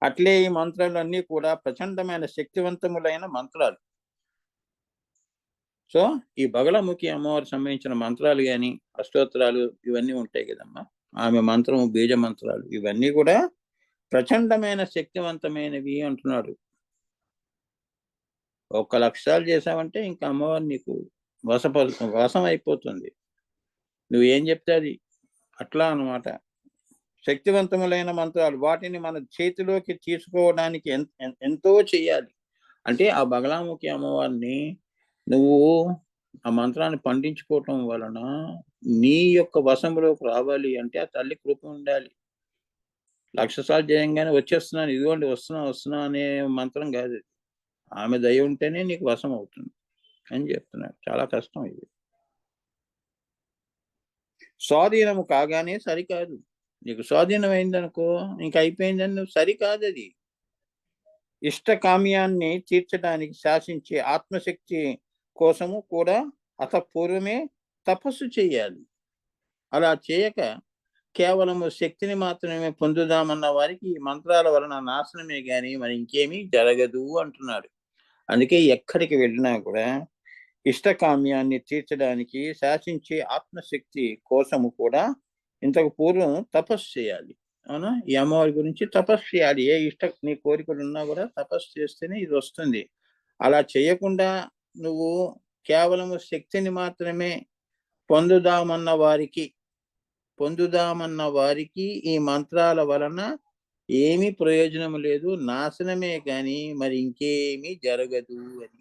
అట్లే ఈ మంత్రాలన్నీ కూడా ప్రచండమైన శక్తివంతములైన మంత్రాలు. సో ఈ బగళముఖి అమ్మవారికి సంబంధించిన మంత్రాలు గాని, అష్టోత్తరాలు ఇవన్నీ ఉంటాయి కదమ్మా. ఆమె మంత్రము, బీజ మంత్రాలు ఇవన్నీ కూడా ప్రచండమైన శక్తివంతమైనవి అంటున్నాడు. 1,00,000 చేసావంటే ఇంకా అమ్మవారు నీకు వశం అయిపోతుంది. నువ్వేం చెప్తే అది అట్లా అన్నమాట. శక్తివంతములైన మంత్రాలు వాటిని మన చేతిలోకి తీసుకోవడానికి ఎంతో చెయ్యాలి. అంటే ఆ బగళాముఖి అమ్మవారిని నువ్వు ఆ మంత్రాన్ని పండించుకోవటం వలన నీ యొక్క వశంలోకి రావాలి అంటే ఆ తల్లి కృప ఉండాలి. 1,00,000 సార్లు చేయంగానే వచ్చేస్తున్నాను, ఇదిగోండి వస్తున్నా అనే మంత్రం కాదు. ఆమె దయ ఉంటేనే నీకు వశం అవుతుంది అని చెప్తున్నాడు. చాలా కష్టం ఇది. స్వాధీనము కాగానే సరికాదు. నీకు స్వాధీనం అయిందనుకో ఇంక అయిపోయిందని నువ్వు సరికాదు. అది ఇష్టకామ్యాన్ని తీర్చడానికి శాసించే ఆత్మశక్తి కోసము కూడా పూర్వమే తపస్సు చేయాలి. అలా చేయక కేవలము శక్తిని మాత్రమే పొందుదామన్న వారికి ఈ మంత్రాల వలన నాశనమే గాని మరి ఇంకేమీ జరగదు అంటున్నాడు. అందుకే ఎక్కడికి వెళ్ళినా కూడా ఇష్టకామ్యాన్ని తీర్చడానికి శాసించే ఆత్మశక్తి కోసము కూడా ఇంతకు పూర్వం తపస్సు చేయాలి. అవునా? ఈ అమ్మవారి గురించి తపస్సు చేయాలి. నీ కోరికలు ఉన్నా కూడా తపస్సు చేస్తేనే ఇది వస్తుంది. అలా చేయకుండా నువ్వు కేవలము శక్తిని మాత్రమే పొందుదామన్న వారికి ఈ మంత్రాల వలన ఏమీ ప్రయోజనం లేదు, నాశనమే కానీ మరి ఇంకేమీ జరగదు అని.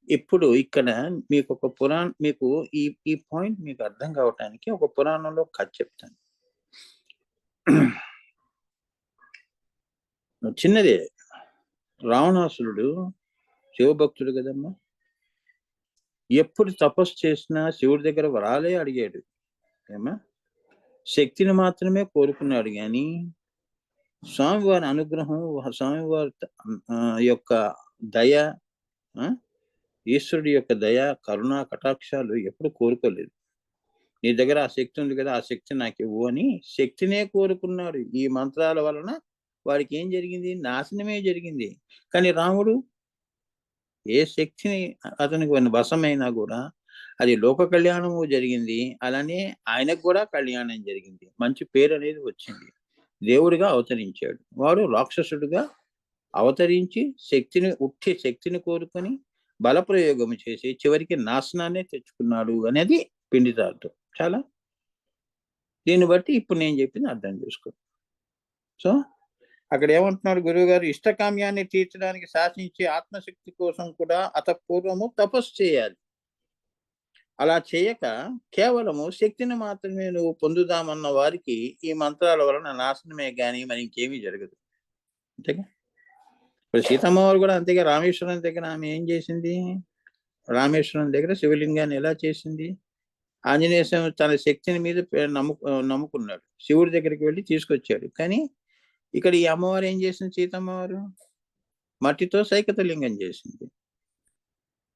ఇప్పుడు ఇక్కడ మీకు ఒక మీకు ఈ పాయింట్ మీకు అర్థం కావటానికి ఒక పురాణంలో కథ చెప్తాను. చిన్నదే. రావణాసురుడు శివభక్తుడు కదమ్మా. ఎప్పుడు తపస్సు చేసినా శివుడి దగ్గర వరాలే అడిగాడు. ఏమా శక్తిని మాత్రమే కోరుకున్నాడు కానీ స్వామివారి అనుగ్రహం, స్వామివారి యొక్క దయ, ఈశ్వరుడి యొక్క దయ, కరుణా కటాక్షాలు ఎప్పుడు కోరుకోలేదు. నీ దగ్గర ఆ శక్తి ఉంది కదా, ఆ శక్తి నాకు ఇవ్వు అని శక్తినే కోరుకున్నాడు. ఈ మంత్రాల వలన వాడికి ఏం జరిగింది? నాశనమే జరిగింది. కానీ రాముడు ఏ శక్తిని అతనికి వశమైనా కూడా అది లోక కళ్యాణము జరిగింది. అలానే ఆయనకు కూడా కళ్యాణం జరిగింది. మంచి పేరు అనేది వచ్చింది. దేవుడిగా అవతరించాడు. వాడు రాక్షసుడిగా అవతరించి శక్తిని కోరుకొని బలప్రయోగం చేసి చివరికి నాశనాన్నే తెచ్చుకున్నాడు అనేది పిండితార్థం. చాలా దీన్ని బట్టి ఇప్పుడు నేను చెప్పింది అర్థం చేసుకో. సో అక్కడ ఏమంటున్నాడు గురువు గారు? ఇష్టకామ్యాన్ని తీర్చడానికి శాసించే ఆత్మశక్తి కోసం కూడా పూర్వము తపస్సు చేయాలి. అలా చేయక కేవలము శక్తిని మాత్రమే నువ్వు పొందుదామన్న వారికి ఈ మంత్రాల వలన నాశనమే గాని మరి ఇంకేమీ జరగదు. అంతేగా? ఇప్పుడు సీతమ్మవారు కూడా అంతేగా. రామేశ్వరం దగ్గర ఆమె ఏం చేసింది? రామేశ్వరం దగ్గర శివలింగాన్ని ఎలా చేసింది? ఆంజనేయ స్వామి తన శక్తిని మీద నమ్ముకున్నాడు. శివుడి దగ్గరికి వెళ్ళి తీసుకొచ్చాడు. కానీ ఇక్కడ ఈ అమ్మవారు ఏం చేసింది? సీతమ్మవారు మట్టితో సైకత లింగం చేసింది.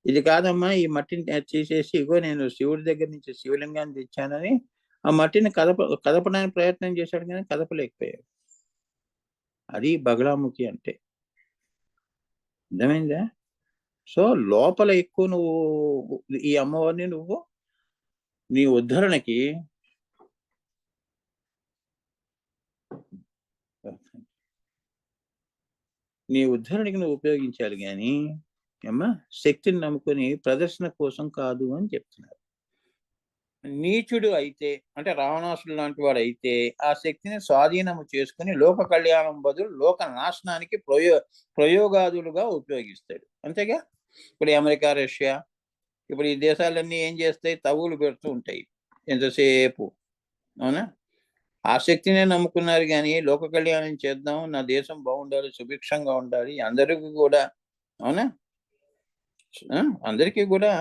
ఇది కాదమ్మా, ఈ మట్టిని తీసేసి ఇగో నేను శివుడి దగ్గర నుంచి శివలింగాన్ని తెచ్చానని ఆ మట్టిని కదపడానికి ప్రయత్నం చేశాడు కానీ కదపలేకపోయాడు. అది బగళాముఖి అంటే. అర్థమైందా? సో లోపల ఎక్కువ నువ్వు ఈ అమ్మవారిని నువ్వు నీ ఉద్ధరణకి నువ్వు ఉపయోగించాలి కానీ శక్తిని నమ్ముకొని ప్రదర్శన కోసం కాదు అని చెప్తున్నారు. నీచుడు అయితే అంటే రావణాసుడు లాంటి వాడు అయితే ఆ శక్తిని స్వాధీనము చేసుకుని లోక కళ్యాణం బదులు లోక నాశనానికి ప్రయోగాదులుగా ఉపయోగిస్తాడు. అంతేగా? ఇప్పుడు అమెరికా, రష్యా, ఇప్పుడు ఈ దేశాలన్నీ ఏం చేస్తాయి? తగులు పెడుతూ ఉంటాయి ఎంతసేపు. అవునా? ఆ శక్తినే నమ్ముకున్నారు కానీ లోక కళ్యాణం చేద్దాం, నా దేశం బాగుండాలి, సుభిక్షంగా ఉండాలి అందరికీ కూడా. అవునా? అందరికీ కూడా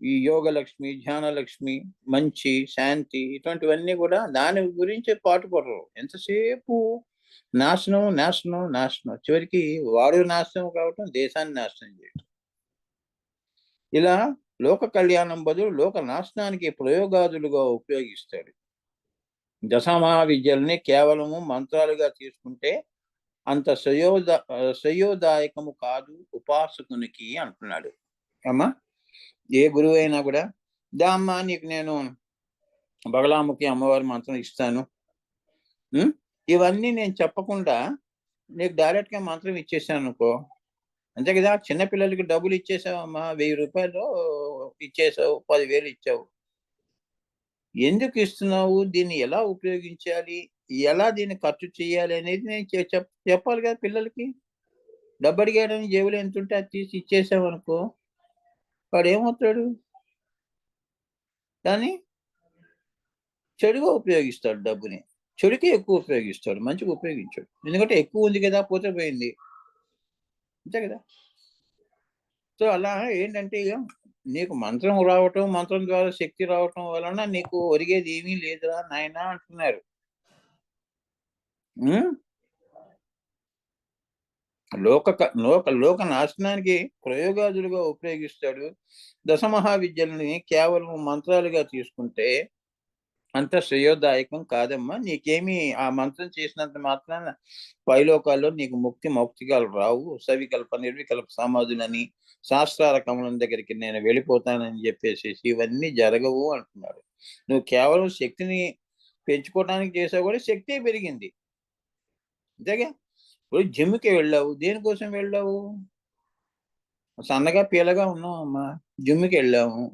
ఈ యోగలక్ష్మి, ధ్యానలక్ష్మి, మంచి శాంతి ఇటువంటివన్నీ కూడా దాని గురించి పాటుపడరు. ఎంతసేపు నాశనం నాశనం నాశనం, చివరికి వాడు నాశనం కావటం, దేశాన్ని నాశనం చేయటం. ఇలా లోక కళ్యాణం బదులు లోక నాశనానికి ప్రయోగాదులుగా ఉపయోగిస్తాడు. దశమహా విద్యల్ని కేవలము మంత్రాలుగా తీసుకుంటే అంత శ్రేయోదాయకము కాదు ఉపాసకునికి అంటున్నాడు. అమ్మా, ఏ గురువు అయినా కూడా, అమ్మా నీకు నేను బగలాముఖి అమ్మవారి మంత్రం ఇస్తాను, ఇవన్నీ నేను చెప్పకుండా నీకు డైరెక్ట్గా మంత్రం ఇచ్చేసాను అనుకో, అంతే కదా. చిన్నపిల్లలకి డబ్బులు ఇచ్చేసావమ్మా, 1000 రూపాయలు ఇచ్చేసావు, 10,000 ఇచ్చావు. ఎందుకు ఇస్తున్నావు, దీన్ని ఎలా ఉపయోగించాలి, ఎలా దీన్ని ఖర్చు చేయాలి అనేది నేను చెప్పాలి కదా పిల్లలకి. డబ్బు అడిగాడని జేబులో ఎంత ఉంటే అది తీసి ఇచ్చేసామనుకో, వాడు ఏమవుతాడు, దాన్ని చెడుగా ఉపయోగిస్తాడు. డబ్బుని చెడుకే ఎక్కువ ఉపయోగిస్తాడు, మంచిగా ఉపయోగించాడు. ఎందుకంటే ఎక్కువ ఉంది కదా, పోతే పోయింది, అంతే కదా. సో అలా ఏంటంటే, ఇక నీకు మంత్రం రావటం, మంత్రం ద్వారా శక్తి రావటం వలన నీకు ఒరిగేది ఏమీ లేదురా నాయనా అంటున్నారు. లోక నాశనానికి ప్రయోగాదులుగా ఉపయోగిస్తాడు. దశమహావిద్యలని కేవలం మంత్రాలుగా తీసుకుంటే అంత శ్రేయోదాయకం కాదమ్మా. నీకేమి ఆ మంత్రం చేసినంత మాత్రాన పైలోకాల్లో నీకు మౌక్తికాలు రావు. సవికల్ప నిర్వికల్ప సమాధులని, శాస్త్రాల కమలం దగ్గరికి నేను వెళ్ళిపోతానని చెప్పేసి ఇవన్నీ జరగవు అంటున్నాడు. నువ్వు కేవలం శక్తిని పెంచుకోవడానికి చేసావు కూడా శక్తి పెరిగింది, అంతేగా. ఇప్పుడు జిమ్కి వెళ్ళావు, దేనికోసం వెళ్ళావు, సన్నగా పీలగా ఉన్నావు అమ్మా, జిమ్కి వెళ్ళాము,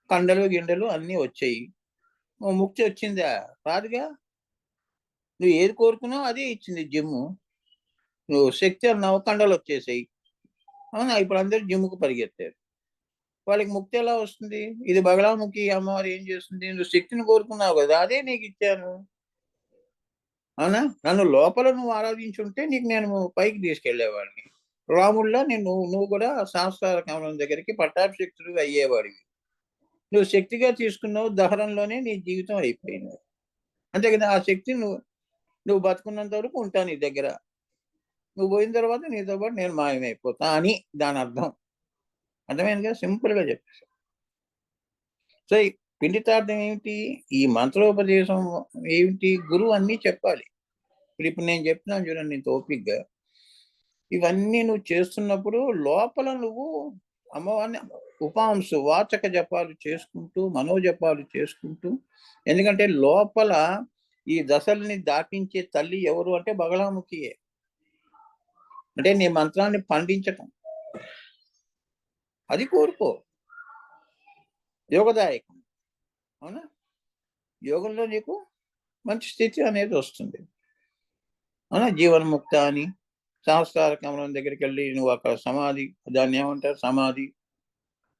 కండలు గిండలు అన్నీ వచ్చాయి, ముక్తి వచ్చిందా, రాదుగా. నువ్వు ఏది కోరుకున్నావు అదే ఇచ్చింది జిమ్ము. నువ్వు శక్తి అన్నావు, కండలు వచ్చేసాయి, అవునా. ఇప్పుడు అందరూ జిమ్ముకు పరిగెత్తారు, వాళ్ళకి ముక్తి ఎలా వస్తుంది. ఇది బగలాముఖి అమ్మవారు ఏం చేస్తుంది, నువ్వు శక్తిని కోరుకున్నావు కదా, అదే నీకు ఇచ్చాను, అవునా. నన్ను లోపల నువ్వు ఆరాధించుంటే నీకు నేను పైకి తీసుకెళ్లేవాడిని. రాముళ్ళ నువ్వు కూడా సంస్కార కమలం దగ్గరికి పట్టాభిషిక్తుడు అయ్యేవాడివి. నువ్వు శక్తిగా తీసుకున్నావు, దహనంలోనే నీ జీవితం అయిపోయింది, అంతే కదా. ఆ శక్తి నువ్వు బతుకున్నంత వరకు ఉంటా నీ దగ్గర, నువ్వు పోయిన తర్వాత నీతో పాటు నేను మాయమైపోతా అని దాని అర్థం. అర్థమైంది కదా, సింపుల్ గా చెప్పేసి. సో పిండితార్థం ఏమిటి, ఈ మంత్రోపదేశం ఏమిటి, గురువు అన్నీ చెప్పాలి. ఇప్పుడు నేను చెప్తున్నాను చూడండి, నీతో ఓపికగా ఇవన్నీ నువ్వు చేస్తున్నప్పుడు లోపల నువ్వు అమ్మవారిని ఉపాంశు వాచక జపాలు చేసుకుంటూ, మనోజపాలు చేసుకుంటూ, ఎందుకంటే లోపల ఈ దశల్ని దాటించే తల్లి ఎవరు అంటే బగలాముఖియే. అంటే నీ మంత్రాన్ని పండించటం, అది కోరుకో, యోగదాయకం, అవునా. యోగంలో నీకు మంచి స్థితి అనేది వస్తుంది, అవునా. జీవన్ముక్త అని సంస్కార కమలం దగ్గరికి వెళ్ళి నువ్వు అక్కడ సమాధి, దాన్ని ఏమంటారు సమాధి,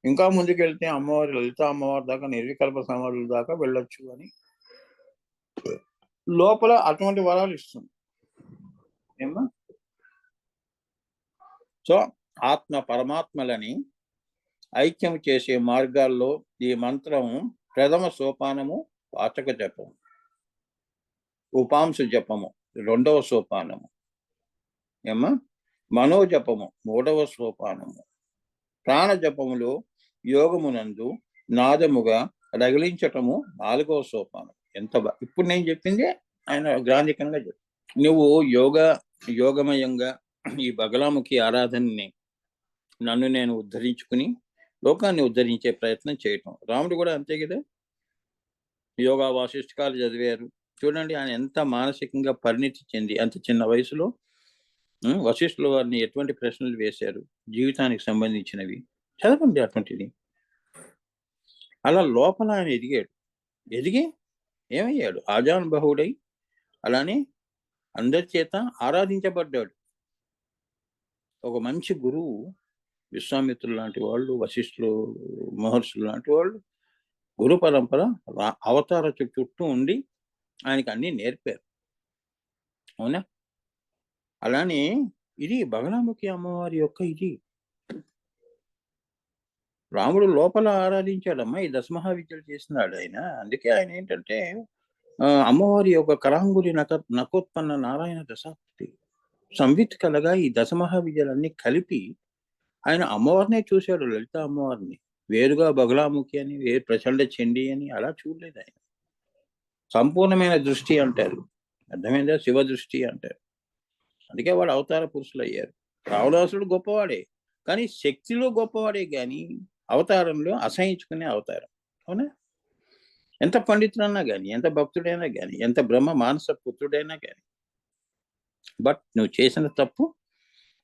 ఇంకా ముందుకెళ్తే అమ్మవారి లలిత అమ్మవారి దాకా, నిర్వికల్ప సమాధుల దాకా వెళ్ళొచ్చు అని లోపల అటువంటి వరాలు ఇస్తుంది ఏమా. సో ఆత్మ పరమాత్మలని ఐక్యం చేసే మార్గాల్లో ఈ మంత్రం ప్రథమ సోపానము వాచక జపము, ఉపాంశ జపము రెండవ సోపానము ఏమా, మనోజపము మూడవ సోపానము, ప్రాణ జపములో యోగమునందు నాదముగా రగిలించటము నాలుగవ సోపానం. ఇప్పుడు నేను చెప్పింది ఆయన గ్రాంధికంగా చెప్పు. నువ్వు యోగమయంగా ఈ బగలాముఖి ఆరాధనని నన్ను నేను ఉద్ధరించుకుని లోకాన్ని ఉద్ధరించే ప్రయత్నం చేయటం. రాముడు కూడా అంతే కదా, యోగా వాసిష్ఠకాలు చదివారు చూడండి. ఆయన ఎంత మానసికంగా పరిణితి చెంది అంత చిన్న వయసులో వశిష్ఠుల వారిని ఎటువంటి ప్రశ్నలు వేశారు జీవితానికి సంబంధించినవి, చదవండి అటువంటిది. అలా లోపల ఆయన ఎదిగి ఏమయ్యాడు, ఆజానుభావుడై అలానే అందరి చేత ఆరాధించబడ్డాడు. ఒక మంచి గురువు, విశ్వామిత్రులు లాంటి వాళ్ళు, వశిష్ఠులు మహర్షులు లాంటి వాళ్ళు గురు పరంపర అవతార చుట్టూ ఉండి ఆయనకి అన్ని నేర్పారు, అవునా. అలానే ఇది బగలాముఖి అమ్మవారి యొక్క ఇది రాముడు లోపల ఆరాధించాడమ్మా, ఈ దశమహావిద్యలు చేసినాడు ఆయన. అందుకే ఆయన ఏంటంటే అమ్మవారి యొక్క కరాంగుడి నకోత్పన్న నారాయణ దశాప్తి సంవిత్ కలగా ఈ దశమహావిద్యలన్నీ కలిపి ఆయన అమ్మవారినే చూశాడు, లలిత అమ్మవారిని. వేరుగా బగలాముఖి అని, వేరు ప్రచండ చండి అని అలా చూడలేదు ఆయన. సంపూర్ణమైన దృష్టి అంటారు, అర్థమైందా, శివ దృష్టి అంటారు. అందుకే వాడు అవతార పురుషులు అయ్యారు. రావణాసురుడు గొప్పవాడే, కానీ శక్తిలో గొప్పవాడే కానీ అవతారంలో అసహించుకునే అవతారం. అవునా? ఎంత పండితుడన్నా గాని, ఎంత భక్తుడైనా గాని, ఎంత బ్రహ్మ మానస పుత్రుడైనా గాని, బట్ నువ్వు చేసిన తప్పు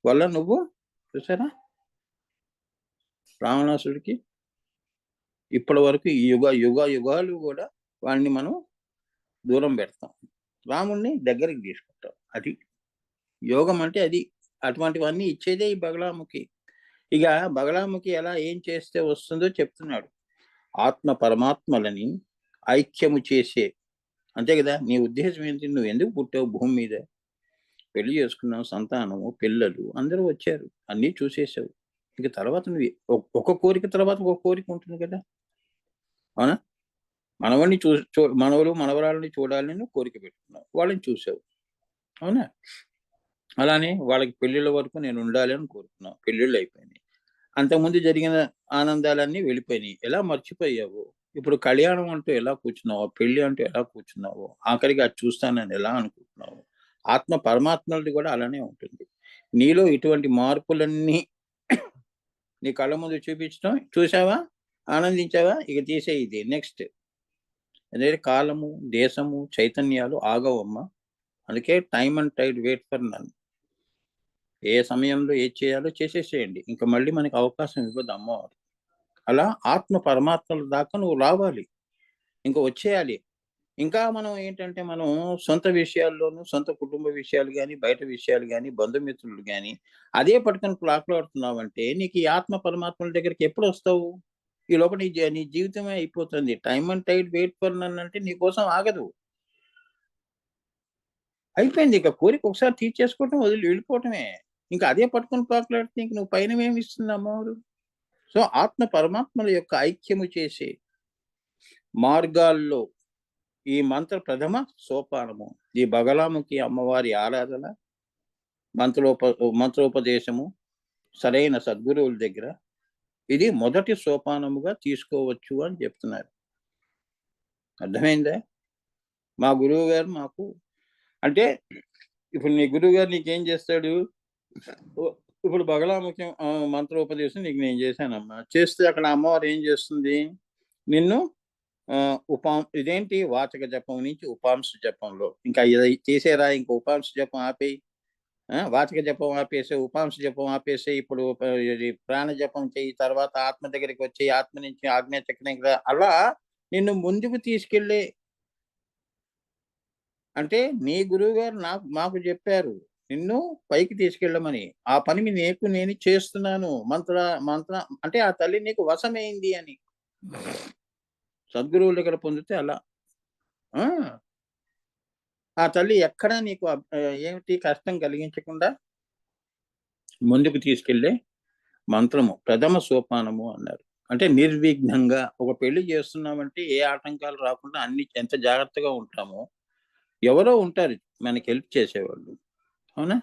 వల్ల నువ్వు చూసారా రావణాసుడికి ఇప్పటి వరకు ఈ యుగాలు కూడా వాడిని మనం దూరం పెడతాం. రాముడిని దగ్గరికి తీసుకుంటాం. అది యోగం అంటే అది. అటువంటివన్నీ ఇచ్చేదే ఈ బగలాముఖి. ఇక బగలాముఖి ఎలా ఏం చేస్తే వస్తుందో చెప్తున్నాడు. ఆత్మ పరమాత్మలని ఐక్యము చేసే, అంతే కదా. నీ ఉద్దేశం ఏంటి? నువ్వు ఎందుకు పుట్టావు భూమి మీద? పెళ్లి చేసుకున్నావు, సంతానము, పిల్లలు అందరూ వచ్చారు, అన్నీ చూసేసావు. ఇక తర్వాత నువ్వు ఒక కోరిక తర్వాత ఒక కోరిక ఉంటుంది కదా. అవునా? మనవల్ని మనవలు మనవరాలని చూడాలని నువ్వు కోరిక పెట్టుకున్నావు, వాళ్ళని చూసావు. అవునా? అలానే వాళ్ళకి పెళ్ళిళ్ళ వరకు నేను ఉండాలి అని కోరుకున్నావు, పెళ్ళిళ్ళు అయిపోయినాయి. అంతకుముందు జరిగిన ఆనందాలన్నీ వెళ్ళిపోయినాయి. ఎలా మర్చిపోయావు? ఇప్పుడు కళ్యాణం అంటూ ఎలా కూర్చున్నావు, పెళ్లి అంటూ ఎలా కూర్చున్నావు, ఆఖరికి అది చూస్తానని ఎలా అనుకుంటున్నావు? ఆత్మ పరమాత్మలది కూడా అలానే ఉంటుంది. నీలో ఇటువంటి మార్పులన్నీ నీ కళ్ళ ముందు చూపించడం చూసావా, ఆనందించావా? ఇక తీసే ఇది నెక్స్ట్. అదే కాలము, దేశము, చైతన్యాలు ఆగవమ్మ. అందుకే time and tide wait for none. ఏ సమయంలో ఏది చేయాలో చేసేసేయండి. ఇంకా మళ్ళీ మనకి అవకాశం ఇవ్వదు అమ్మవారు. అలా ఆత్మ పరమాత్మల దాకా నువ్వు రావాలి. ఇంక వచ్చేయాలి. ఇంకా మనం ఏంటంటే, మనం సొంత విషయాల్లోనూ, సొంత కుటుంబ విషయాలు గాని, బయట విషయాలు గాని, బంధుమిత్రులు గాని, అదే పట్టుకొని లాట్లాడుతున్నావంటే నీకు ఈ ఆత్మ పరమాత్మల దగ్గరికి ఎప్పుడొస్తావు? ఈ లోపల నీ జీవితమే అయిపోతుంది. Time and tide wait for none అంటే నీ కోసం ఆగదు. అయిపోయింది. ఇక కోరిక ఒకసారి తీర్చేసుకోవటం, వదిలి వెళ్ళిపోవటమే. ఇంకా అదే పట్టుకొని పాకులాడితే ఇంక నువ్వు పైనవేమి ఇస్తుంది అమ్మవారు? సో, ఆత్మ పరమాత్మల యొక్క ఐక్యము చేసే మార్గాల్లో ఈ మంత్ర ప్రథమ సోపానము. ఈ బగలాముఖి అమ్మవారి ఆరాధన, మంత్రోపదేశము, సరైన సద్గురువుల దగ్గర ఇది మొదటి సోపానముగా తీసుకోవచ్చు అని చెప్తున్నారు. అర్థమైందా? మా గురువు గారు మాకు అంటే, ఇప్పుడు నీ గురువు గారు నీకేం చేస్తాడు? ఇప్పుడు బగలాముఖి మంత్రోపదేశం నీకు నేను చేశానమ్మా. చేస్తే అక్కడ అమ్మవారు ఏం చేస్తుంది? నిన్ను ఇదేంటి వాచక జపం నుంచి ఉపాంశ జపంలో ఇంకా ఇది చేసేరా, ఇంకా ఉపాంశ జపం ఆపేయి. వాచక జపం ఆపేసి, ఉపాంశ జపం ఆపేసి, ఇప్పుడు ఇది ప్రాణ జపం చెయ్యి, తర్వాత ఆత్మ దగ్గరికి వచ్చి, ఆత్మ నుంచి ఆజ్ఞా చక్రానికి అలా నిన్ను ముందుకు తీసుకెళ్ళే, అంటే నీ గురువు గారు మాకు చెప్పారు నిన్ను పైకి తీసుకెళ్ళమని. ఆ పని నేను చేస్తున్నాను. మంత్ర మంత్ర అంటే ఆ తల్లి నీకు వశమైంది అని. సద్గురువుల దగ్గర పొందితే అలా. ఆ! ఆ తల్లి ఎక్కడా నీకు ఏమిటి కష్టం కలిగించకుండా ముందుకు తీసుకెళ్ళే మంత్రము ప్రథమ సోపానము అన్నారు. అంటే నిర్విఘ్నంగా ఒక పెళ్లి చేస్తున్నామంటే ఏ ఆటంకాలు రాకుండా అన్ని ఎంత జాగ్రత్తగా ఉంటామో, ఎవరో ఉంటారు మనకి హెల్ప్ చేసేవాళ్ళు. అవునా?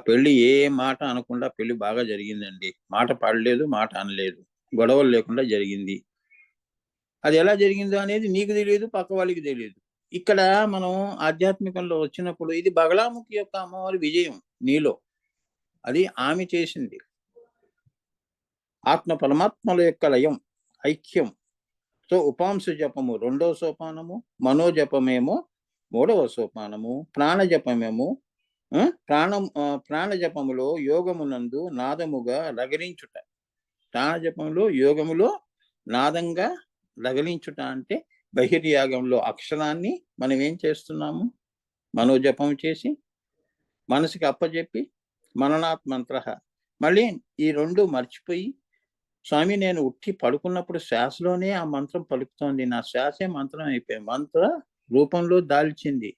పెళ్లి ఏ మాట అనకుండా పెళ్లి బాగా జరిగిందండి. మాట పడలేదు, మాట అనలేదు. గొడవలు లేకుండా జరిగింది. అది ఎలా జరిగిందో అనేది నీకు తెలీదు, పక్క వాళ్ళకి తెలీదు. ఇక్కడ మనం ఆధ్యాత్మికంలో వచ్చినప్పుడు ఇది బగలాముఖి యొక్క అమ్మవారి విజయం నీలో. అది ఆమె చేసింది. ఆత్మ పరమాత్మల యొక్క లయం, ఐక్యం. సో, ఉపాంశ జపము రెండో సోపానము, మనోజపమేమో మూడవ సోపానము, ప్రాణజపమేమో ప్రాణజపములో యోగమునందు నాదముగా రగిలించుట. ప్రాణజపంలో యోగములో నాదంగా రగిలించుట అంటే బహిర్యాగంలో అక్షరాన్ని మనం ఏం చేస్తున్నాము? మనోజపం చేసి, మనసుకి అప్పజెప్పి, మననాత్ మంత్రః. మళ్ళీ ఈ 2 మర్చిపోయి, స్వామి నేను ఉట్టి పడుకున్నప్పుడు శ్వాసలోనే ఆ మంత్రం పలుకుతోంది. నా శ్వాసే మంత్రం అయిపోయింది. మంత్ర రూపంలో దాల్చింది.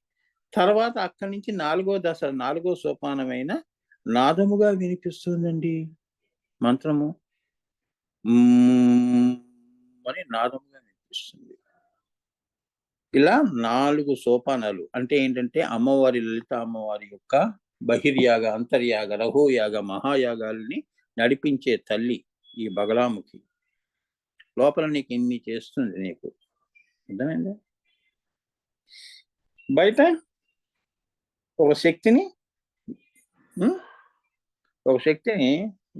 తర్వాత అక్కడి నుంచి 4గో దశ, 4గో సోపానమైన నాదముగా వినిపిస్తుందండి మంత్రము. అని నాదముగా వినిపిస్తుంది. ఇలా 4 సోపానాలు. అంటే ఏంటంటే అమ్మవారి లలిత అమ్మవారి యొక్క బహిర్యాగ, అంతర్యాగ, రహోయాగ, మహాయాగాల్ని నడిపించే తల్లి ఈ బగలాముఖి. లోపల నీకు ఇన్ని చేస్తుంది నీకు. అర్థమైందా? బయట ఒక శక్తిని ఒక శక్తిని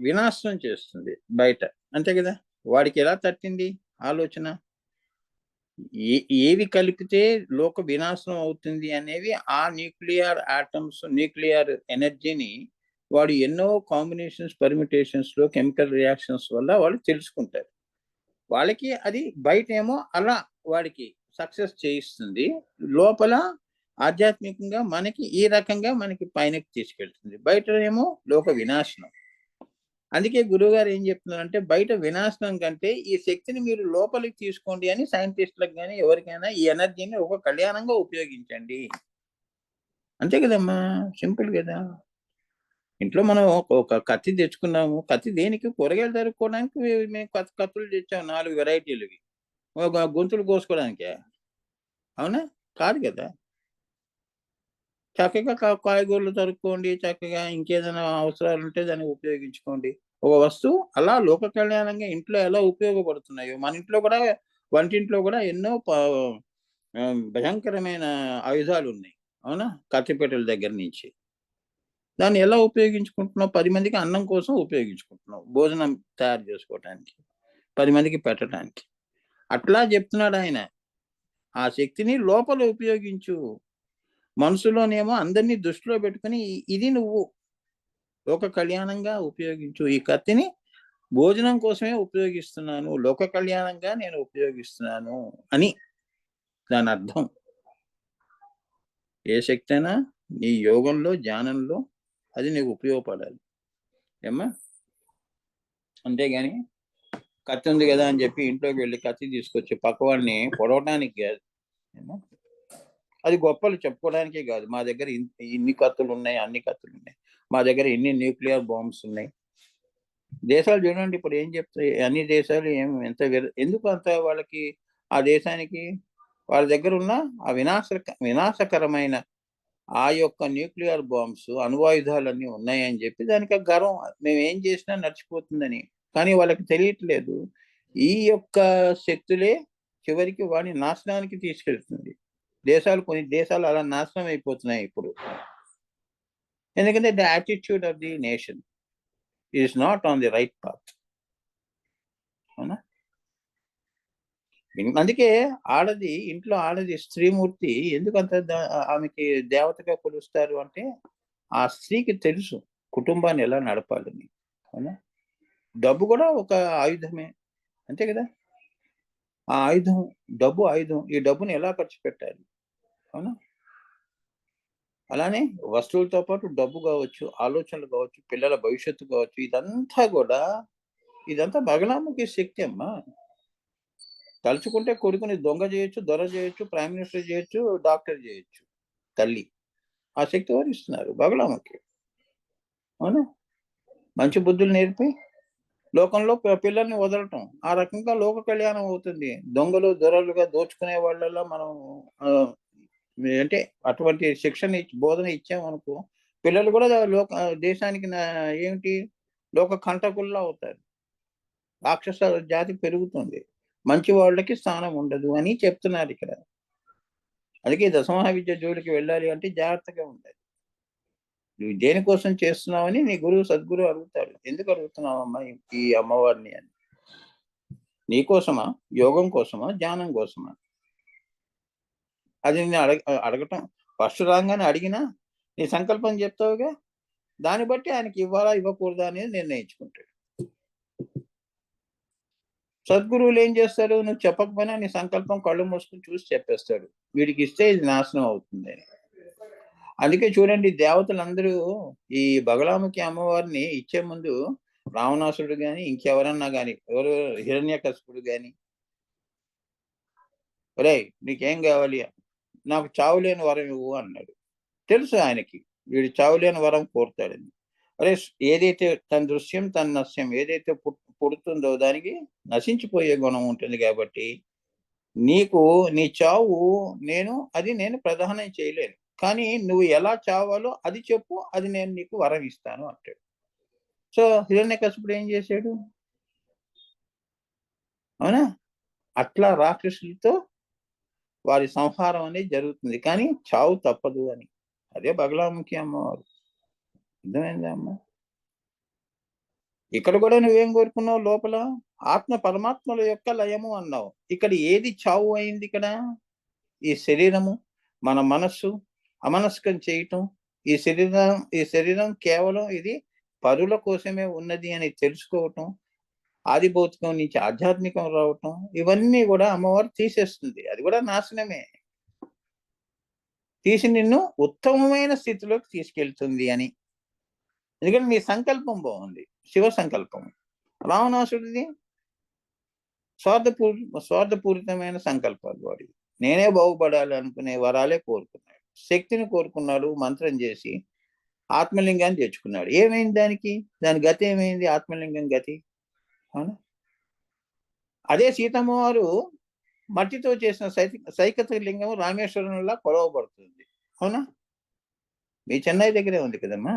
వినాశనం చేస్తుంది బయట. అంతే కదా! వాడికి ఎలా తట్టింది ఆలోచన? ఏవి కలిపితే లోక వినాశనం అవుతుంది అనేవి ఆ న్యూక్లియర్ ఆటమ్స్, న్యూక్లియర్ ఎనర్జీని వాడు ఎన్నో కాంబినేషన్స్, పర్మిటేషన్స్‌లో కెమికల్ రియాక్షన్స్ వల్ల వాళ్ళు తెలుసుకుంటారు. వాళ్ళకి అది బయటేమో అలా వాడికి సక్సెస్ చేయిస్తుంది. లోపల ఆధ్యాత్మికంగా మనకి ఈ రకంగా మనకి పైనకి తీసుకెళ్తుంది. బయటనేమో లోక వినాశనం. అందుకే గురువుగారు ఏం చెప్తున్నారంటే, బయట వినాశనం కంటే ఈ శక్తిని మీరు లోపలికి తీసుకోండి అని సైంటిస్ట్‌లకు గాని, ఎవరికైనా ఈ ఎనర్జీని ఒక కళ్యాణంగా ఉపయోగించండి. అంతే కదమ్మా! సింపుల్ గదా! ఇంట్లో మనం ఒక కత్తి తెచ్చుకున్నాము. కత్తి దేనికి? కూరగాయలు తరుక్కోవడానికి మేము కత్తులు తెచ్చాం 4 వెరైటీలవి. ఒక గొంతులు కోసుకోవడానికా? అవునా? కాదు గదా! చక్కగా కాయగూరలు తరుక్కోండి. చక్కగా ఇంకేదైనా అవసరాలుంటే దాన్ని ఉపయోగించుకోండి. ఒక వస్తువు అలా లోక కళ్యాణంగా ఇంట్లో ఎలా ఉపయోగపడుతున్నాయో, మన ఇంట్లో కూడా వంటింట్లో కూడా ఎన్నో భయంకరమైన ఆయుధాలున్నాయి. అవునా? కత్తిపీటల దగ్గర నుంచి. దాన్ని ఎలా ఉపయోగించుకుంటున్నావు? 10 మందికి అన్నం కోసం ఉపయోగించుకుంటున్నావు. భోజనం తయారు చేసుకోవటానికి. 10 మందికి పెట్టటానికి. అట్లా చెప్తున్నాడాయన. ఆ శక్తిని లోపల ఉపయోగించు. మనసులోనేమో అందరిని దృష్టిలో పెట్టుకొని ఇది నువ్వు లోక కళ్యాణంగా ఉపయోగించు. ఈ కత్తిని భోజనం కోసమే ఉపయోగిస్తున్నాను. లోక కళ్యాణంగా నేను ఉపయోగిస్తున్నాను అని దానర్థం. ఏ శక్తైనా నీ యోగంలో, ధ్యానంలో అది నీకు ఉపయోగపడాలి. ఏమ్మా? అంతేగాని కత్తి ఉంది గదా! అని జెప్పి ఇంట్లోకి వెళ్లి కత్తి తీసుకొచ్చి పక్కవాడిని పొడవటానికి గాదు. ఏమ్మా? అది గొప్పలు చెప్పుకోవడానికే గాదు. మా దగ్గర ఇన్ని కత్తులున్నాయి, అన్ని కత్తులున్నాయి. మా దగ్గర ఇన్ని న్యూక్లియర్ బాంబ్స్ ఉన్నాయి. దేశాలు చూడండి ఇప్పుడు ఏం చెప్తాయి? అన్ని దేశాలు ఎంత ఎందుకు అంత వాళ్ళకి ఆ దేశానికి వాళ్ళ దగ్గరున్న ఆ వినాశకరమైన ఆ యొక్క న్యూక్లియర్ బాంబ్స్, అణువాయుధాలన్నీ ఉన్నాయని జెప్పి దానికి ఆ గర్వం. మేమేం చేసినా నడిచిపోతుందని. కానీ వాళ్ళకి తెలియట్లేదు. ఈ యొక్క శక్తులే చివరికి వాడిని నాశనానికి తీసుకెళ్తుంది. కొన్ని దేశాలు అలా నాశనం అయిపోతున్నాయి ఇప్పుడు. ఎందుకంటే the attitude of the nation is not on the right path. అవునా? అందుకే ఇంట్లో ఆడది స్త్రీమూర్తి ఎందుకంత ఆమెకి దేవతగా కొలుస్తారు అంటే, ఆ స్త్రీకి తెలుసు కుటుంబాన్ని ఎలా నడపాలని. అవునా? డబ్బు కూడా ఒక ఆయుధమే. అంతే కదా! ఆ ఆయుధం డబ్బు ఆయుధం. ఈ డబ్బుని ఎలా ఖర్చు పెట్టాలి? అవునా? అలానే వస్తువులతో పాటు డబ్బు కావచ్చు, ఆలోచనలు కావచ్చు, పిల్లల భవిష్యత్తు కావచ్చు, ఇదంతా బగలాముఖి శక్తి అమ్మా. తలుచుకుంటే కొడుకుని దొంగ చేయొచ్చు, దొర చేయొచ్చు, ప్రైమ్ మినిస్టర్ చేయొచ్చు, డాక్టర్ చేయొచ్చు తల్లి. ఆ శక్తి ఎవరిస్తున్నారు? బగలాముఖి. అవునా? మంచి బుద్ధులు నేర్పి లోకంలో పిల్లల్ని వదలటం. ఆ రకంగా లోక కళ్యాణం అవుతుంది. దొంగలు, దొరలుగా దోచుకునే వాళ్ళలో మనం ఆహ్, అంటే అటువంటి శిక్షణ బోధన ఇచ్చామనుకో, పిల్లలు కూడా దేశానికి ఏమిటి లోక కంటకుల్లా అవుతారు. రాక్షస జాతి పెరుగుతుంది. మంచి వాళ్ళకి స్థానం ఉండదు అని చెప్తున్నారిక్కడ. అందుకే దశమహావిద్య జోలికి వెళ్ళాలి అంటే జాగ్రత్తగా ఉండాలి. నువ్వు దేనికోసం చేస్తున్నావని నీ సద్గురువు అడుగుతాడు. ఎందుకు అడుగుతున్నావమ్మా ఈ అమ్మవారిని అని? నీకోసమా? యోగం కోసమా? ధ్యానం కోసమా? అది నేను అడగటం ఫస్ట్ రాంగానే అడిగినా, నీ సంకల్పం చెప్తావుగా, దాన్ని బట్టి ఆయనకి ఇవ్వాలా? ఇవ్వకూడదా? అనేది నిర్ణయించుకుంటాడు. సద్గురువులు ఏం చేస్తారు? నువ్వు చెప్పకపోయినా నీ సంకల్పం కళ్ళు మూసుకొని చూసి చెప్పేస్తాడు. వీడికిస్తే ఇది నాశనం అవుతుందని. అందుకే చూడండి దేవతలందరూ ఈ బగలాముఖి అమ్మవారిని ఇచ్చే ముందు రావణాసురుడు గాని, ఇంకెవరన్నా గాని, హిరణ్యకశిపుడు గాని, "ఒరేయ్! నీకేం గావాలి? నాకు చావులేని వరం ఇవ్వు" అన్నాడు. తెలుసు ఆయనకి. వీడు చావులేని వరం కోరుతాడని. అరే! ఏదైతే తన దృశ్యం తన నశ్యం ఏదైతే పుడుతుందో దానికి నశించిపోయే గుణం ఉంటుంది గాబట్టి, నీకు నీ చావు నేను ప్రదానం చేయలేను. కానీ నువ్వు ఎలా చావాలో అది చెప్పు. అది నేను నీకు వరం ఇస్తాను అంటాడు. సో, హిరణ్యకశిపుడు ఏం చేశాడు? అవునా? అట్లా రాక్షసులతో వారి సంహారం అనేది జరుగుతుంది. కానీ చావు తప్పదు అని. అదే బగలాముఖి అమ్మవారు. అర్థమైందా అమ్మా? ఇక్కడ కూడా నువ్వేం కోరుకున్నావు? లోపల ఆత్మ పరమాత్మల యొక్క లయము అన్నావు. ఇక్కడ ఏది చావు అయింది? ఇక్కడ ఈ శరీరము, మన మనస్సు అమనస్కం చేయటం, ఈ శరీరం కేవలం ఇది పరుల కోసమే ఉన్నది అని తెలుసుకోవటం, ఆది భౌతికం నుంచి ఆధ్యాత్మికం రావటం, ఇవన్నీ కూడా అమ్మవారు తీసేస్తుంది. అది కూడా నాశనమే. తీసి నిన్ను ఉత్తమమైన స్థితిలోకి తీసుకెళ్తుంది అని. ఎందుకంటే నీ సంకల్పం బాగుంది, శివ సంకల్పం. రావణాసుడిది స్వార్థపూరితమైన సంకల్పాలు వాడి. నేనే బాగుపడాలి అనుకునే వరాలే కోరుకున్నాడు, శక్తిని కోరుకున్నాడు, మంత్రం చేసి ఆత్మలింగాన్ని తెచ్చుకున్నాడు. ఏమైంది దానికి? దాని గతి ఏమైంది? ఆత్మలింగం గతి. అవునా? అదే సీతమ్మ వారు మట్టితో చేసిన సైకత లింగం రామేశ్వరంలా కొలవబడుతుంది. అవునా? మీ చెన్నై దగ్గరే ఉంది కదమ్మా.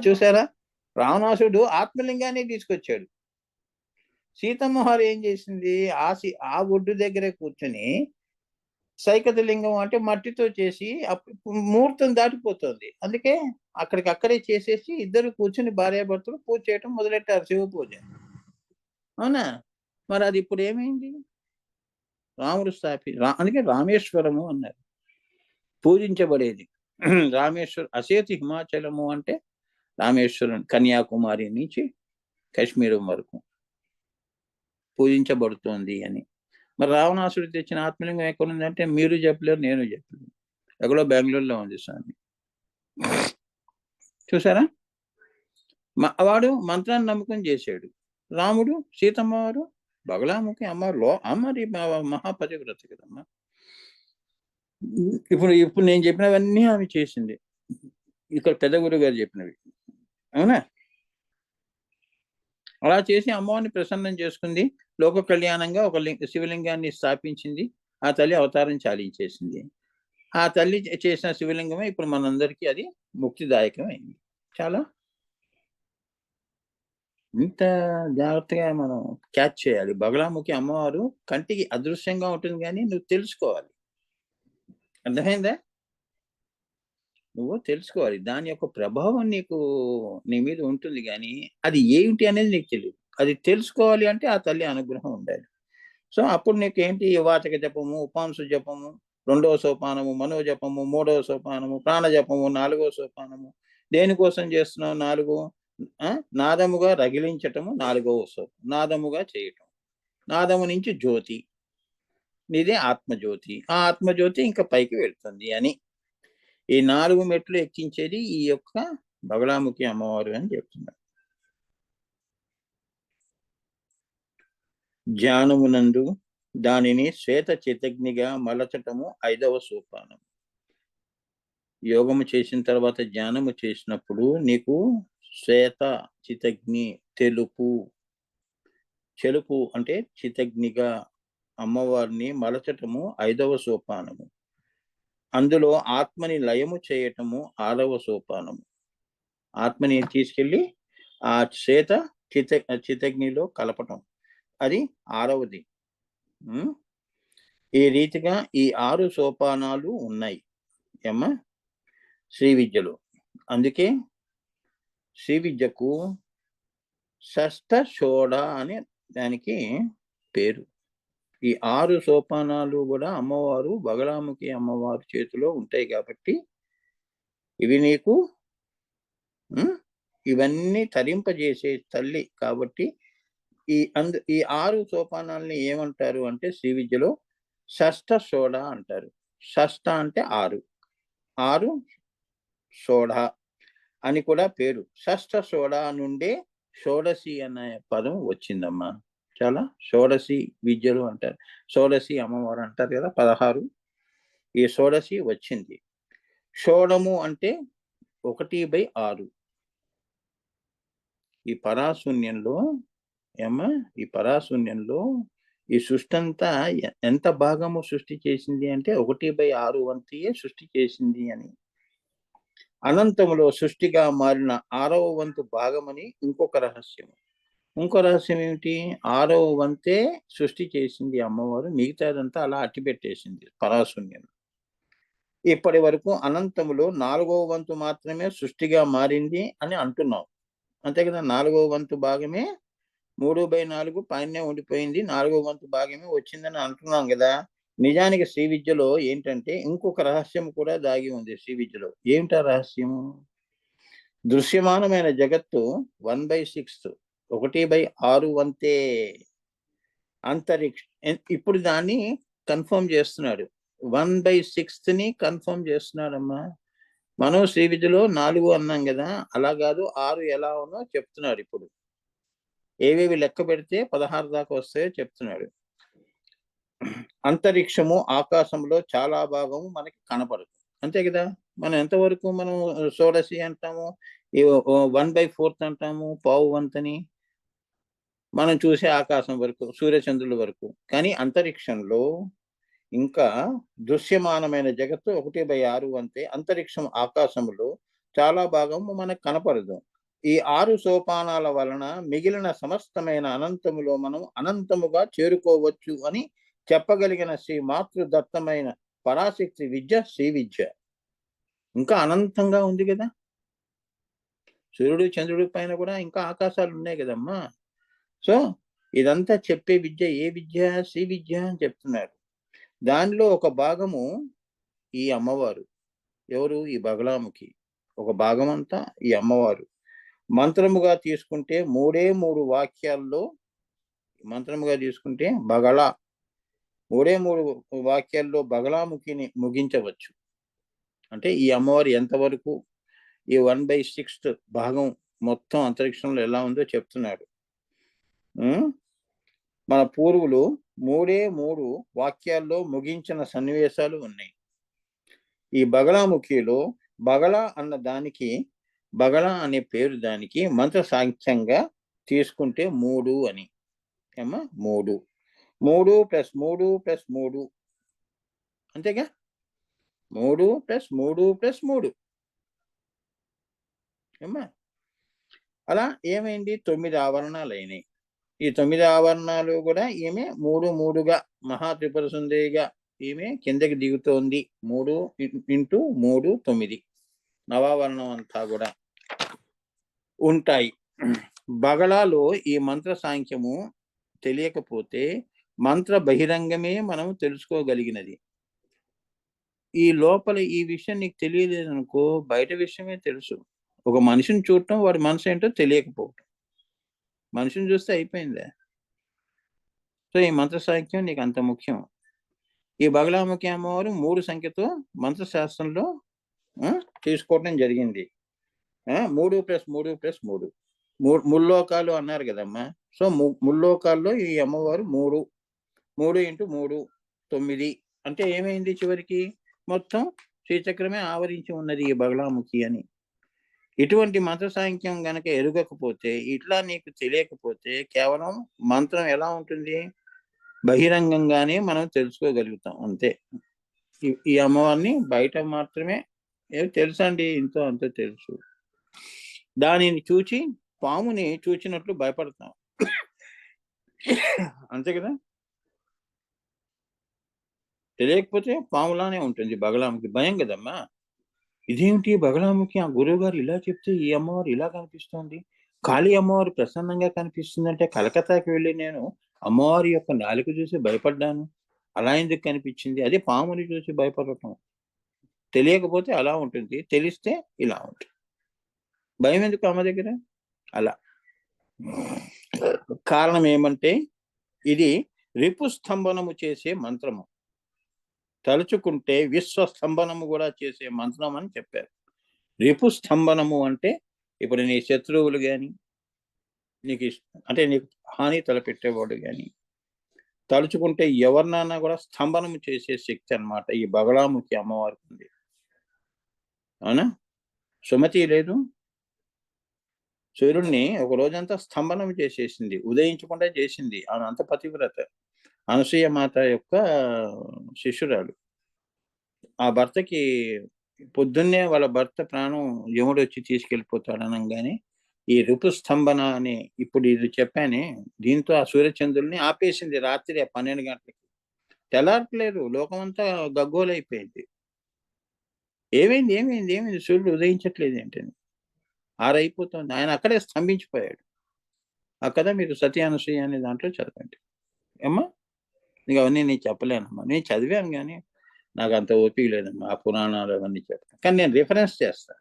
చూసారా? రావణాసుడు ఆత్మలింగాన్ని తీసుకొచ్చాడు. సీతమ్మ వారు ఏం చేసింది? ఆ ఒడ్డు దగ్గరే కూర్చొని సైకత లింగం అంటే మట్టితో చేసి ముహూర్తం దాటిపోతుంది, అందుకే అక్కడికక్కడే చేసేసి ఇద్దరు కూర్చుని భార్యాభర్తలు పూజ చేయటం మొదలెట్టారు, శివ పూజ. అవునా? మరి అది ఇప్పుడు ఏమైంది? రాముడు అందుకే రామేశ్వరము అన్నారు, పూజించబడేది. అసేతు హిమాచలము అంటే రామేశ్వరం, కన్యాకుమారి నుంచి కాశ్మీరం వరకు పూజించబడుతోంది అని. మరి రావణాసుడు తెచ్చిన ఆత్మలింగం ఎక్కడుందంటే మీరు చెప్పలేరు, నేను చెప్పలేను. ఎక్కడో బెంగళూరులో ఉంది స్వామి. చూసారా? వాడు మంత్రాన్ని నమ్మకం చేశాడు. రాముడు, సీతమ్మ వారు బగలాముఖి అమ్మరి మహాపతివ్రత కదమ్మా. ఇప్పుడు నేను చెప్పినవన్నీ ఆమె చేసింది, ఇక్కడ పెద్ద గురువు గారు చెప్పినవి. అవునా? అలా చేసి అమ్మవారిని ప్రసన్నం చేసుకుంది. లోక కళ్యాణంగా ఒక శివలింగాన్ని స్థాపించింది. ఆ తల్లి అవతారం చాలించేసింది. ఆ తల్లి చేసిన శివలింగమే ఇప్పుడు మనందరికీ అది ముక్తిదాయకమైంది. చాలా ఇంత జాగ్రత్తగా మనం క్యాచ్ చేయాలి. బగలాముఖి అమ్మవారు కంటికి అదృశ్యంగా ఉంటుంది, కానీ నువ్వు తెలుసుకోవాలి. అర్థమైందా? నువ్వు తెలుసుకోవాలి. దాని యొక్క ప్రభావం నీ మీద ఉంటుంది, కానీ అది ఏమిటి అనేది నీకు తెలియదు. అది తెలుసుకోవాలి అంటే ఆ తల్లి అనుగ్రహం ఉండాలి. సో అప్పుడు నీకేంటి? వాచక జపము, ఉపాంశు జపము, 2వ సోపానము, మనోజపము, 3వ సోపానము, ప్రాణజపము, 4వ సోపానము. దేనికోసం చేస్తున్నావు? 4 నాదముగా రగిలించటము 4వ సోపానం, నాదముగా చేయటం. నాదము నుంచి జ్యోతి, నీదే ఆత్మజ్యోతి. ఆ ఆత్మజ్యోతి ఇంకా పైకి వెళ్తుంది అని ఈ 4 మెట్లు ఎక్కించేది ఈ యొక్క బగలాముఖి అమ్మవారు అని చెప్తున్నారు. జ్ఞానమునందు దానిని శ్వేత చితగ్నిగా మలచటము 5వ సోపానం. యోగము చేసిన తర్వాత జ్ఞానము చేసినప్పుడు నీకు శ్వేత చితగ్ని, చెలుపు అంటే చితగ్నిగా అమ్మవారిని మలచటము 5వ సోపానము. అందులో ఆత్మని లయము చేయటము 6వ సోపానము. ఆత్మని తీసుకెళ్ళి ఆ శ్వేత చితగ్నిలో కలపటం, అది 6వది. ఈ రీతిగా ఈ 6 సోపానాలు ఉన్నాయి ఏమ్మా శ్రీ విద్యలో. అందుకే శ్రీ విద్యకు షష్ఠ షోడ అని దానికి పేరు. ఈ 6 సోపానాలు కూడా అమ్మవారు బగలాముఖి అమ్మవారి చేతిలో ఉంటాయి కాబట్టి ఇవి నీకు ఇవన్నీ తరింపజేసే తల్లి కాబట్టి ఈ 6 సోపానాలని ఏమంటారు అంటే శ్రీ విద్యలో షష్ఠ షోడ అంటారు. షష్ఠ అంటే 6 షోడ అని కూడా పేరు. షష్ఠ షోడ నుండే షోడశి అనే పదం వచ్చిందమ్మా. చాలా షోడశి విద్యలు అంటారు, షోడశి అమ్మవారు అంటారు కదా, 16. ఈ షోడశి వచ్చింది. షోడము అంటే 1/6. ఈ పరాశూన్యంలో ఈ పరాశూన్యంలో ఈ సృష్టి అంతా ఎంత భాగము సృష్టి చేసింది అంటే 1/6 వంతుయే సృష్టి చేసింది అని. అనంతములో సృష్టిగా మారిన 6వ వంతు భాగమని ఇంకొక రహస్యం. ఇంకో రహస్యం ఏమిటి? 6వ వంతే సృష్టి చేసింది అమ్మవారు, మిగతాదంతా అలా అట్టిపెట్టేసింది పరాశూన్యం. ఇప్పటి వరకు అనంతములో 4వ వంతు మాత్రమే సృష్టిగా మారింది అని అంటున్నాం. అంతే కదా! 4వ వంతు భాగమే 3/4 పైనే ఉండిపోయింది. 4వ వంతు భాగమే వచ్చిందని అంటున్నాం గదా! నిజానికి శ్రీ విద్యలో ఏంటంటే ఇంకొక రహస్యం కూడా దాగి ఉంది శ్రీ విద్యలో. ఏమిటా రహస్యము? దృశ్యమానమైన జగత్తు 1/6 1/6 వంతే ఇప్పుడు దాన్ని కన్ఫర్మ్ చేస్తున్నాడు. 1/6ని కన్ఫర్మ్ చేస్తున్నాడమ్మా. మనం శ్రీ విద్యలో 4 అన్నాం గదా! అలా గాదు 6 ఎలా ఉన్నో చెప్తున్నాడు ఇప్పుడు. ఏవేవి లెక్క పెడితే 16 దాకా వస్తాయో చెప్తున్నాడు. అంతరిక్షము ఆకాశంలో చాలా భాగం మనకి కనపడదు. అంతే కదా! మనం ఎంతవరకు మనం షోడశి అంటాము. 1/4 అంటాము. పావు వంతని. మనం చూసే ఆకాశం వరకు, సూర్యచంద్రుల వరకు. కానీ అంతరిక్షంలో ఇంకా దృశ్యమానమైన జగత్తు 1/6 వంతే. అంతరిక్షం ఆకాశంలో చాలా భాగం మనకు కనపడదు. ఈ 6 సోపానాల వలన మిగిలిన సమస్తమైన అనంతములో మనం అనంతముగా చేరుకోవచ్చు అని చెప్పగలిగిన శ్రీ మాతృదత్తమైన పరాశక్తి విద్య శ్రీ విద్య. ఇంకా అనంతంగా ఉంది కదా! సూర్యుడు చంద్రుడి పైన కూడా ఇంకా ఆకాశాలు ఉన్నాయి కదమ్మా. సో ఇదంతా చెప్పే విద్య ఏ విద్య? శ్రీ విద్య అని చెప్తున్నారు. దానిలో ఒక భాగము ఈ అమ్మవారు. ఎవరు? ఈ బగలాముఖి. ఒక భాగం అంతా ఈ అమ్మవారు. మంత్రముగా తీసుకుంటే 3 వాక్యాల్లో మంత్రముగా తీసుకుంటే బగళ 3 వాక్యాల్లో బగలాముఖిని ముగించవచ్చు. అంటే ఈ అమ్మవారు ఎంతవరకు ఈ 1/6 భాగం మొత్తం అంతరిక్షంలో ఎలా ఉందో చెప్తున్నాడు. మన పూర్వులు 3 వాక్యాల్లో ముగించిన సన్నివేశాలు ఉన్నాయి. ఈ బగలాముఖిలో బగళ అన్న దానికి బగళ అనే పేరు దానికి మంత్ర సాంఖ్యంగా తీసుకుంటే 3 అని. ఏమా 3 3 + 3 + 3 అంతేగా? 3 + 3 + 3 ఏమ్మా? అలా ఏమైంది? 9 ఆవరణాలు అయినాయి. ఈ 9 ఆవరణాలు కూడా ఈమె 3గా మహా త్రిపుర సుందరిగా ఈమె కిందకి దిగుతోంది. 3 × 3 9 నవావరణం అంతా కూడా ఉంటాయి. బగళాలో ఈ మంత్ర సాంఖ్యము తెలియకపోతే మంత్ర బహిరంగమే మనం తెలుసుకోగలిగినది. ఈ లోపల ఈ విషయం నీకు తెలియలేదనుకో బయట విషయమే తెలుసు. ఒక మనిషిని చూడటం వాడి మనసు ఏంటో తెలియకపోవటం. మనిషిని చూస్తే అయిపోయిందా? సో ఈ మంత్ర సాంఖ్యం నీకు అంత ముఖ్యం. ఈ బగలాముఖి అమ్మవారు 3 సంఖ్యతో మంత్రశాస్త్రంలో తీసుకోవటం జరిగింది. 3 + 3 + 3 ముల్లోకాలు అన్నారు కదమ్మా. సో ముల్లోకాల్లో ఈ అమ్మవారు 3 × 3 9 అంటే ఏమైంది చివరికి? మొత్తం శ్రీచక్రమే ఆవరించి ఉన్నది ఈ బగలాముఖి అని. ఇటువంటి మంత్ర సాంఖ్యం గనక ఎరుగకపోతే, ఇట్లా నీకు తెలియకపోతే కేవలం మంత్రం ఎలా ఉంటుంది? బహిరంగంగానే మనం తెలుసుకోగలుగుతాం అంతే. ఈ అమ్మవారిని బయట మాత్రమే తెలుసండి, ఇంతో అంతో తెలుసు. దానిని చూచి పాముని చూచినట్లు భయపడతాం. అంతే కదా? తెలియకపోతే పాములానే ఉంటుంది బగలాముఖి. భయం కదమ్మా. ఇదేమిటి బగలాముఖి ఆ గురువు గారు ఇలా చెప్తే ఈ అమ్మవారు ఇలా కనిపిస్తోంది, కాళీ అమ్మవారు ప్రసన్నంగా కనిపిస్తుందంటే కలకత్తాకి వెళ్ళి నేను అమ్మవారి యొక్క నాలుక చూసి భయపడ్డాను, అలా ఎందుకు కనిపించింది? అదే పాముని చూసి భయపడటం. తెలియకపోతే అలా ఉంటుంది, తెలిస్తే ఇలా ఉంటుంది. భయం ఎందుకు అమ్మ దగ్గర? అలా కారణం ఏమంటే ఇది రిపుస్తంభనము చేసే మంత్రము. తలుచుకుంటే విశ్వస్తంభనము కూడా చేసే మంత్రం అని చెప్పారు. రిపుస్తంభనము అంటే ఇప్పుడు నీ శత్రువులు కానీ నీకు అంటే నీకు హాని తలపెట్టేవాడు కానీ తలుచుకుంటే ఎవరినైనా కూడా స్తంభనం చేసే శక్తి అన్నమాట ఈ బగలాముఖి అమ్మవారికి ఉంది. అవునా? సుమతి లేదు, సూర్యుడిని ఒక రోజంతా స్తంభనం చేసేసింది, ఉదయించకుండా చేసింది. ఆమె అంత పతివ్రత. అనసూయ మాత యొక్క శిష్యురాలు. ఆ భర్తకి పొద్దున్నే వాళ్ళ భర్త ప్రాణం యముడు వచ్చి తీసుకెళ్ళిపోతాడు అనగానే ఈ ఋతుస్తంభన అని ఇప్పుడు ఇది చెప్పానే, దీంతో ఆ సూర్యచంద్రుల్ని ఆపేసింది రాత్రి 12 గంటలకి. తెల్లారట్లేదు, లోకమంతా గగ్గోలైపోయింది. ఏమైంది ఏమైంది ఏమైంది సూర్యుడు ఉదయించట్లేదు ఏంటని. 6 అయిపోతుంది. ఆయన అక్కడే స్తంభించిపోయాడు. ఆ కథ మీరు 'సతి అనసూయ' అనే దాంట్లో చదవండి. ఏమ్మా? ఇక అవన్నీ నేను చెప్పలేనమ్మా. నేను చదివాను గానీ, నాకంత ఓపిక లేదమ్మా. ఆ పురాణాలు అవన్నీ చెప్తాను. కానీ నేను రిఫరెన్స్ చేస్తా.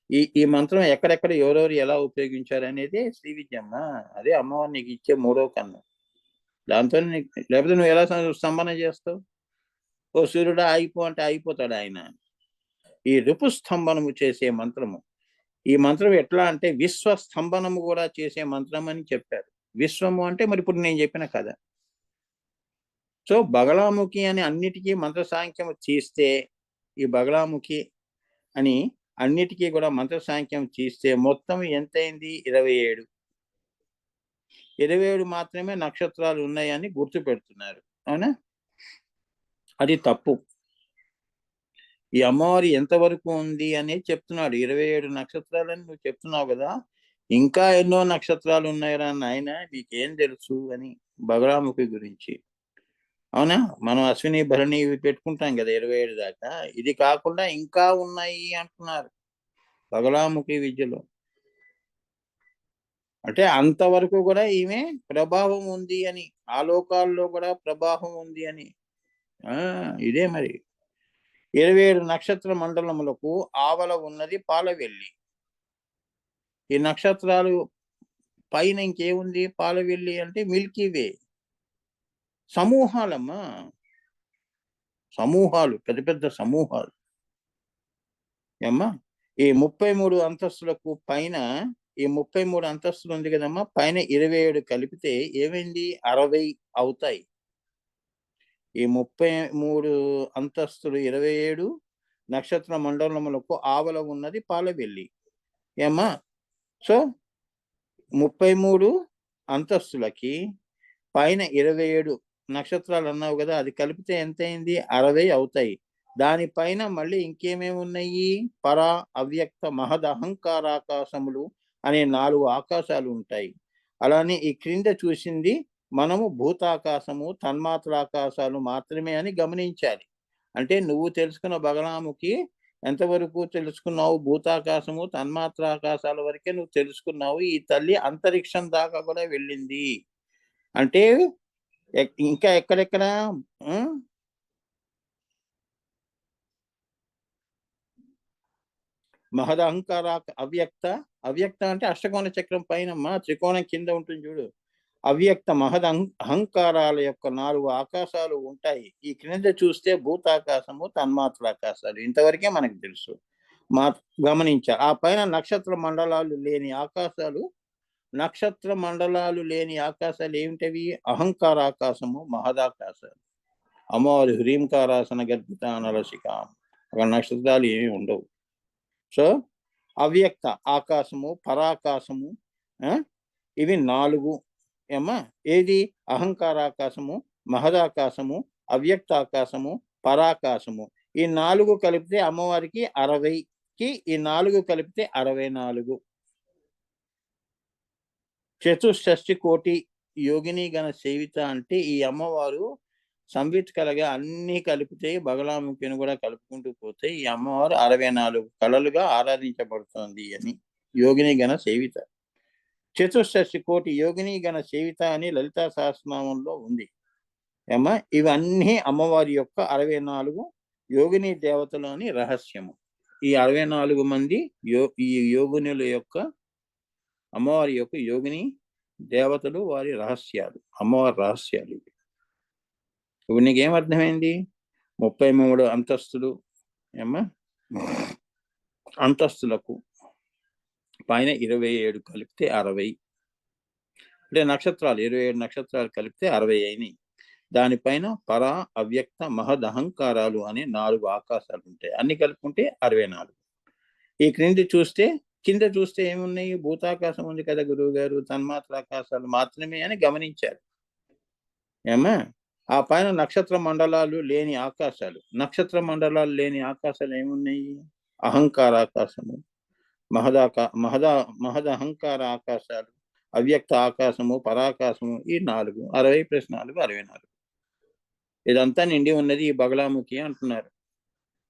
ఈ ఈ మంత్రం ఎక్కడెక్కడ ఎవరెవరు ఎలా ఉపయోగించారనేదే శ్రీ విద్యమ్మ. అదే అమ్మవారు నీకిచ్చే మూడో కన్ను. దాంతోనే నీకు లేకపోతే నువ్వు ఎలా స్తంభన చేస్తావు? ఓ సూర్యుడా ఆగిపో అంటే ఆగిపోతాడా ఆయన? ఈ రిపు స్తంభనము చేసే మంత్రము. ఈ మంత్రం ఎట్లా అంటే విశ్వ స్తంభనము కూడా చేసే మంత్రం అని చెప్పారు. విశ్వము అంటే మరి ఇప్పుడు నేను చెప్పిన కథ. సో, బగలాముఖి అని అన్నిటికీ మంత్ర సాంఖ్యం తీస్తే, ఈ బగలాముఖి అని అన్నిటికీ కూడా మంత్ర సాంఖ్యం తీస్తే మొత్తం ఎంతైంది? 27. 27 మాత్రమే నక్షత్రాలు ఉన్నాయని గుర్తుపెడుతున్నారు. అవునా? అది తప్పు. ఈ అమ్మవారు ఎంతవరకు ఉంది అనేది చెప్తున్నాడు. 27 నక్షత్రాలని నువ్వు చెప్తున్నావు గదా! ఇంకా ఎన్నో నక్షత్రాలు ఉన్నాయిరా నాయనా నీకేం తెలుసు అని బగలాముఖి గురించి. అవునా? మనం అశ్విని, భరణి ఇవి పెట్టుకుంటాం గదా! 27 దాకా. ఇది కాకుండా ఇంకా ఉన్నాయి అంటున్నారు బగలాముఖి విద్యలో. అంటే అంతవరకు గూడా ఈమె ప్రభావం ఉంది అని. ఆ లోకాల్లో గూడా ప్రభావం ఉంది అని. ఆ! ఇదే మరి. 27 నక్షత్ర మండలములకు ఆవల ఉన్నది పాలవెల్లి. ఈ నక్షత్రాలు పైన ఇంకేముంది పాలవెల్లి అంటే మిల్కీ వే. సమూహాలమ్మా. సమూహాలు. పెద్ద పెద్ద సమూహాలు. ఏమ్మా? ఈ 33 అంతస్తులకు పైన ఈ 33 అంతస్తులు ఉంది కదమ్మా! పైన 27 కలిపితే ఏమైంది? 60 అవుతాయి. ఈ 33 అంతస్తులు 27 నక్షత్ర మండలములకు ఆవల ఉన్నది పాలవెల్లి. ఏమ్మా? సో, 33 అంతస్తులకి పైన 27 నక్షత్రాలు అన్నావు గదా! అది కలిపితే ఎంతయింది? 60 అవుతాయి. దానిపైన మళ్ళీ ఇంకేమేమి ఉన్నాయి? పర, అవ్యక్త, మహద్, అహంకారాకాశములు అనే 4 ఆకాశాలు ఉంటాయి. అలానే ఈ క్రింద చూసింది మనము భూతాకాశము, తన్మాత్రాకాశాలు మాత్రమే అని గమనించాలి. అంటే నువ్వు తెలుసుకున్న బగలాముఖి ఎంతవరకు తెలుసుకున్నావు? భూతాకాశము, తన్మాత్రాకాశాల వరకే నువ్వు తెలుసుకున్నావు. ఈ తల్లి అంతరిక్షం దాకా కూడా వెళ్ళింది. అంటే ఇంకా ఎక్కడెక్కడ? హ్మ్. మహదహంకార అవ్యక్త, అవ్యక్త అంటే అష్టకోణ చక్రం పైనమ్మా త్రికోణం కింద ఉంటుంది చూడు. అవ్యక్త అహంకారాల యొక్క 4 ఆకాశాలు ఉంటాయి. ఈ క్రింద చూస్తే భూతాకాశము, తన్మాత్రాకాశాలు ఇంతవరకే మనకు తెలుసు. మా గమనించా. ఆ పైన నక్షత్ర మండలాలు లేని ఆకాశాలు, నక్షత్ర మండలాలు లేని ఆకాశాలు ఏమిటవి? అహంకారాకాశము, మహదాకాశాలు. అమ్మవారు హ్రీంకారాసన గర్భిత నరసికాం. అక్కడ నక్షత్రాలు ఏమి ఉండవు. సో, అవ్యక్త ఆకాశము, పరాకాశము ఇవి 4 ఏమ్మా? ఏది? అహంకారాకాశము, మహదాకాశము, అవ్యక్తాకాశము, పరాకాశము. ఈ 4 కలిపితే అమ్మవారికి 60కి ఈ 4 కలిపితే 64. చతుషష్టి కోటి యోగిని గణ సేవిత అంటే ఈ అమ్మవారు సంవిత్ కలగా అన్నీ కలిపితే బగలాముఖిని కూడా కలుపుకుంటూ పోతే ఈ అమ్మవారు 64 కళలుగా ఆరాధించబడుతోంది అని యోగిని గణ సేవిత. చతుషష్టి కోటి యోగిని గణ సేవిత అని లలితా సహస్రనామంలో ఉంది. ఏమ్మా? ఇవన్నీ అమ్మవారి యొక్క 64 యోగిని దేవతలోని రహస్యము. ఈ 64 మంది ఈ యోగినుల యొక్క అమ్మవారి యొక్క యోగిని దేవతలు వారి రహస్యాలు. అమ్మవారి రహస్యాలు. ఇప్పుడు నీకేం అర్థమైంది? 33 అంతస్తులు ఏమ్మా? అంతస్తులకు పైన 27 కలిపితే 60. అంటే నక్షత్రాలు 27 నక్షత్రాలు కలిపితే 60 అయినాయి. దానిపైన పర, అవ్యక్త, మహద్, అహంకారాలు అనే 4 ఆకాశాలు ఉంటాయి. అన్ని కలుపుకుంటే 64. ఈ క్రింది చూస్తే కింద చూస్తే ఏమున్నాయి? భూతాకాశం ఉంది కదా గురువుగారు, తన్మాత్రాకాశాలు మాత్రమే అని గమనించారు. ఏమ్మా? ఆ పైన నక్షత్ర మండలాలు లేని ఆకాశాలు. నక్షత్ర మండలాలు లేని ఆకాశాలు ఏమున్నాయి? అహంకారాకాశము, మహదహంకార ఆకాశాలు, అవ్యక్త ఆకాశము, పరాకాశము ఈ 4. 60 + 4 64. ఇదంతా నిండి ఉన్నది ఈ బగలాముఖి అంటున్నారు.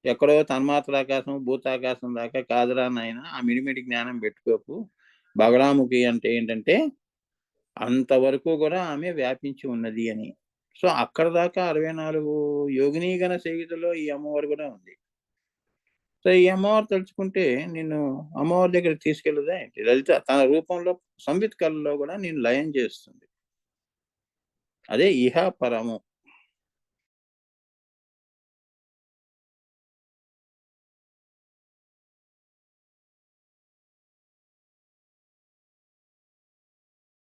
ఎక్కడో తన్మాత్రాకాశం, భూతాకాశం దాకా కాదురా నాయనా! ఆ మిడిమిడి జ్ఞానం పెట్టుకోకు. బగలాముఖి అంటే ఏంటంటే, అంతవరకు గూడా ఆమె వ్యాపించి ఉన్నది అని. సో, అక్కడి దాకా 64 యోగినీగణ సేవితలో ఈ అమ్మవారు గూడా ఉంది. సో, ఈ అమ్మవారు తలుచుకుంటే నిన్ను అమ్మవారి దగ్గరికి తీసుకెళ్ళదా ఏంటి? లలిత తన రూపంలో సంవిత్ కళలో గూడా నిన్ను లయం చేస్తుంది. అదే ఇహ, పరము.